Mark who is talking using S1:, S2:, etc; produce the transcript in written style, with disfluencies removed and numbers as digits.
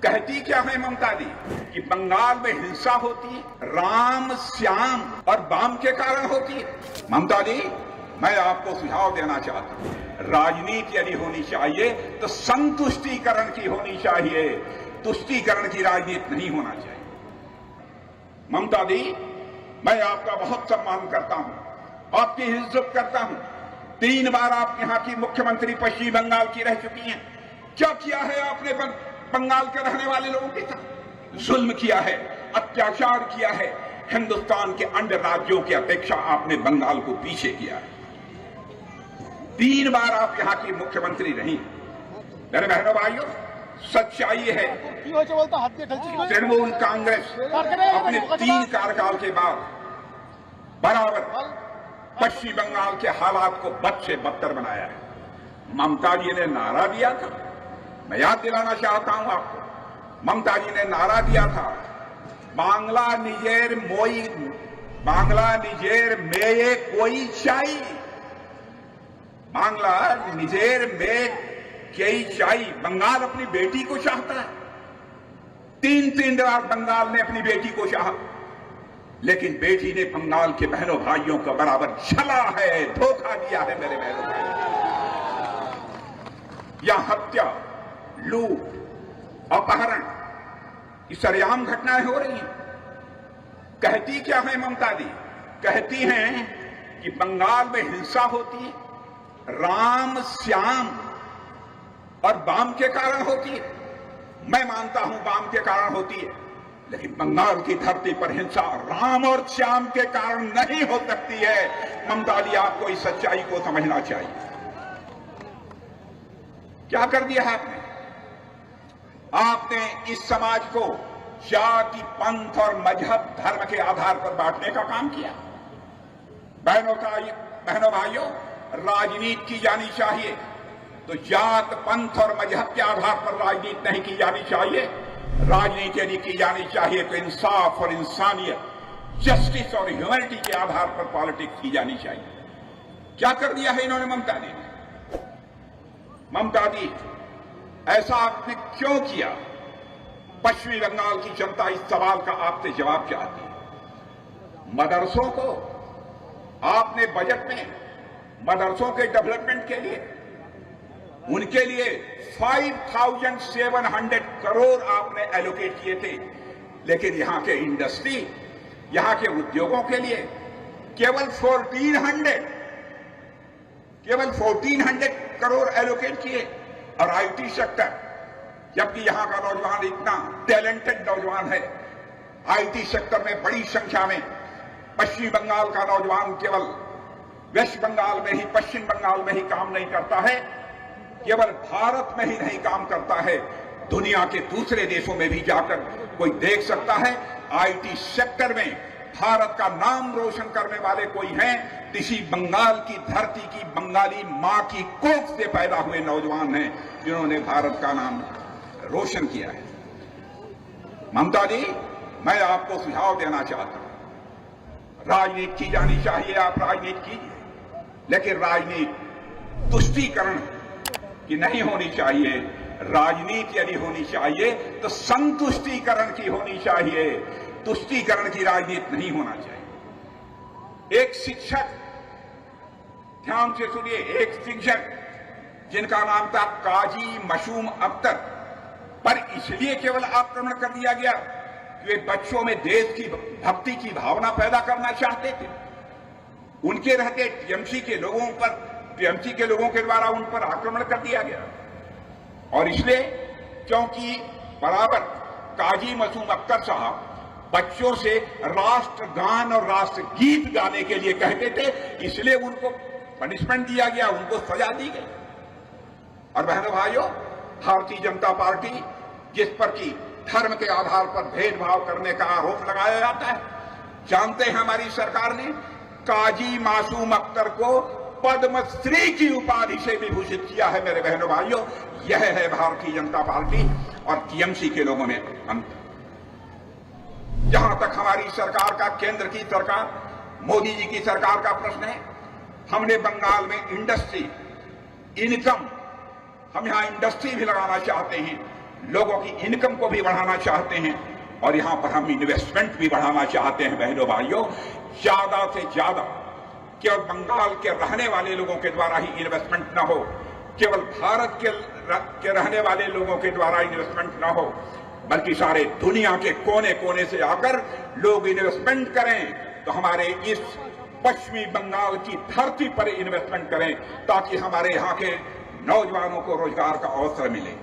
S1: कहती क्या है ममता दी कि बंगाल में हिंसा होती है, राम श्याम और बाम के कारण होती है। ममता दी, मैं आपको सुझाव देना चाहता हूं, राजनीति यदि होनी चाहिए तो संतुष्टिकरण की होनी चाहिए, तुष्टीकरण की राजनीति नहीं होना चाहिए। ममता दी, मैं आपका बहुत सम्मान करता हूं, आपकी इज्जत करता हूं। 3 बार आप यहां की मुख्यमंत्री पश्चिम बंगाल की रह चुकी हैं। क्या किया है आपने बंगाल के रहने वाले लोगों के साथ? जुल्म किया है, अत्याचार किया है। हिंदुस्तान के अन्य राज्यों की अपेक्षा आपने बंगाल को पीछे किया है। 3 बार आप यहां की मुख्यमंत्री रही। मेरे बहनों भाइयों, सच्चाई है तृणमूल कांग्रेस अपने 3 कार्यकाल के बाद बराबर पश्चिम बंगाल के हालात को बद से बदतर बनाया है। ममता जी ने नारा दिया था, मैं याद दिलाना चाहता हूं आपको, ममता जी ने नारा दिया था, बांग्ला निजेर में कोई चाई, बांग्ला निजेर में कोई चाई। बंगाल अपनी बेटी को चाहता है। 3 बार बंगाल ने अपनी बेटी को चाहा, लेकिन बेटी ने बंगाल के बहनों भाइयों का बराबर छला है, धोखा दिया है। मेरे बहनों भाइयों, यहां हत्या, लूट, अपहरण, ये सरेआम घटनाएं हो रही हैं। कहती क्या है ममता दी? कहती हैं कि बंगाल में हिंसा होती है, राम श्याम और बाम के कारण होती है। मैं मानता हूं बाम के कारण होती है, लेकिन बंगाल की धरती पर हिंसा राम और श्याम के कारण नहीं हो सकती है। ममता दी, आपको इस सच्चाई को समझना चाहिए। क्या कर दिया है आपने? आपने इस समाज को जाति, पंथ और मजहब, धर्म के आधार पर बांटने का काम किया। बहनों भाइयों, राजनीति की जानी चाहिए तो जात, पंथ और मजहब के आधार पर राजनीति नहीं की जानी चाहिए। राजनीति यदि की जानी चाहिए तो इंसाफ और इंसानियत, जस्टिस और ह्यूमैनिटी के आधार पर पॉलिटिक्स की जानी चाहिए। क्या कर दिया है इन्होंने ममता दी ने? ममता दी, ऐसा आपने क्यों किया? पश्चिमी बंगाल की जनता इस सवाल का आपसे जवाब चाहती है। मदरसों को आपने बजट में मदरसों के डेवलपमेंट के लिए, उनके लिए 5,700 करोड़ आपने एलोकेट किए थे, लेकिन यहां के इंडस्ट्री, यहां के उद्योगों के लिए केवल 1400 करोड़ एलोकेट किए। और आईटी सेक्टर, जबकि यहां का नौजवान इतना टैलेंटेड नौजवान है, आईटी सेक्टर में बड़ी संख्या में पश्चिम बंगाल का नौजवान केवल वेस्ट बंगाल में ही, पश्चिम बंगाल में ही काम नहीं करता है, केवल भारत में ही नहीं काम करता है, दुनिया के दूसरे देशों में भी जाकर कोई देख सकता है। आईटी सेक्टर में भारत का नाम रोशन करने वाले कोई हैं, इसी बंगाल की धरती की बंगाली मां की कोख से पैदा हुए नौजवान हैं जिन्होंने भारत का नाम रोशन किया है। ममता जी, मैं आपको सुझाव देना चाहता हूं, राजनीति की जानी चाहिए, आप राजनीति कीजिए, लेकिन राजनीति तुष्टीकरण की नहीं होनी चाहिए। राजनीति यदि होनी चाहिए तो संतुष्टीकरण की होनी चाहिए, तुष्टीकरण की राजनीति नहीं होना चाहिए। एक शिक्षक, ध्यान से सुनिए, एक शिक्षक जिनका नाम था काजी मासूम अख्तर, पर इसलिए केवल आक्रमण कर दिया गया कि वे बच्चों में देश की भक्ति की भावना पैदा करना चाहते थे। उनके रहते टीएमसी के लोगों के द्वारा उन पर आक्रमण कर दिया गया। और इसलिए क्योंकि बराबर काजी मासूम अख्तर साहब बच्चों से राष्ट्रगान और राष्ट्रगीत गाने के लिए कहते थे, इसलिए उनको पनिशमेंट दिया गया, उनको सजा दी गई। और बहनों भाइयों, भारतीय जनता पार्टी जिस पर कि धर्म के आधार पर भेदभाव करने का आरोप लगाया जाता है, जानते हैं हमारी सरकार ने काजी मासूम अख्तर को पद्मश्री की उपाधि से विभूषित किया है। मेरे बहनों भाइयों, यह है भारतीय जनता पार्टी और टीएमसी के लोगों में अंतर। जहां तक हमारी सरकार का, केंद्र की सरकार, मोदी जी की सरकार का प्रश्न है, हमने बंगाल में इंडस्ट्री, इनकम, हम यहां इंडस्ट्री भी लगाना चाहते हैं, लोगों की इनकम को भी बढ़ाना चाहते हैं और यहां पर हम इन्वेस्टमेंट भी बढ़ाना चाहते हैं। बहनों भाइयों, ज्यादा से ज्यादा केवल बंगाल के रहने वाले लोगों के द्वारा ही इन्वेस्टमेंट न हो, केवल भारत के रहने वाले लोगों के द्वारा इन्वेस्टमेंट न हो, बल्कि सारे दुनिया के कोने कोने से आकर लोग इन्वेस्टमेंट करें तो हमारे इस पश्चिमी बंगाल की धरती पर इन्वेस्टमेंट करें, ताकि हमारे यहां के नौजवानों को रोजगार का अवसर मिले।